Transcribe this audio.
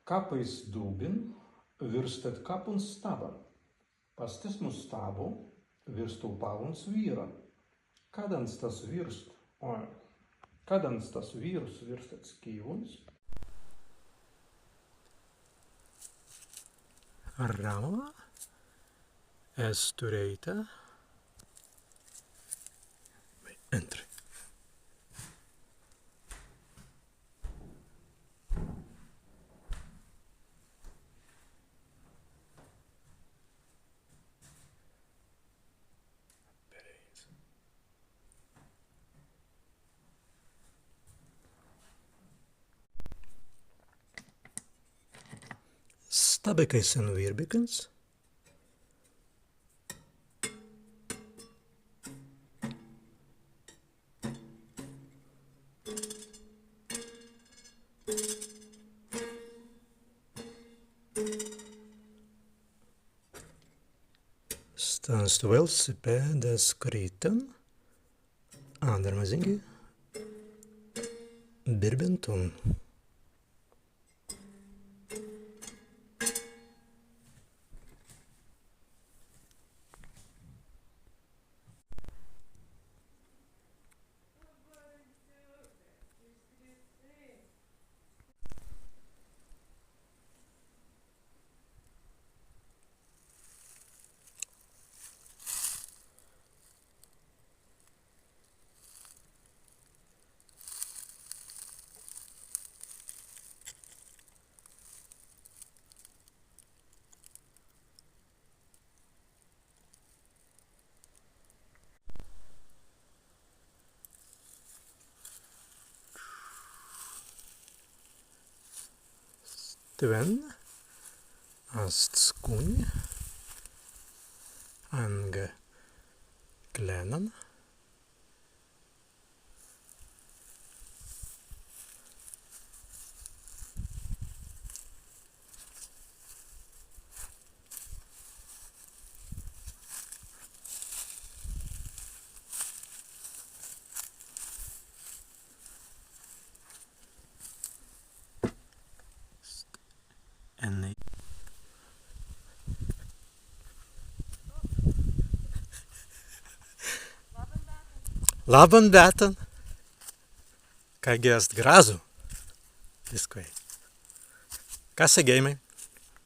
Kapais dūbin virstet kapuns staban. Pastismus stabo virstul pavuns vyra. Kadans tas vīrus virstet skīvuns. Rama, estureita, entri. Stabekais un virbikens. Stāstu velosipēdas kritam, āndarmazingi, birbentun. Tven, ast skuņ, ange glenan. Laban bētan, kā gēst grāzu. Kas ir geimai?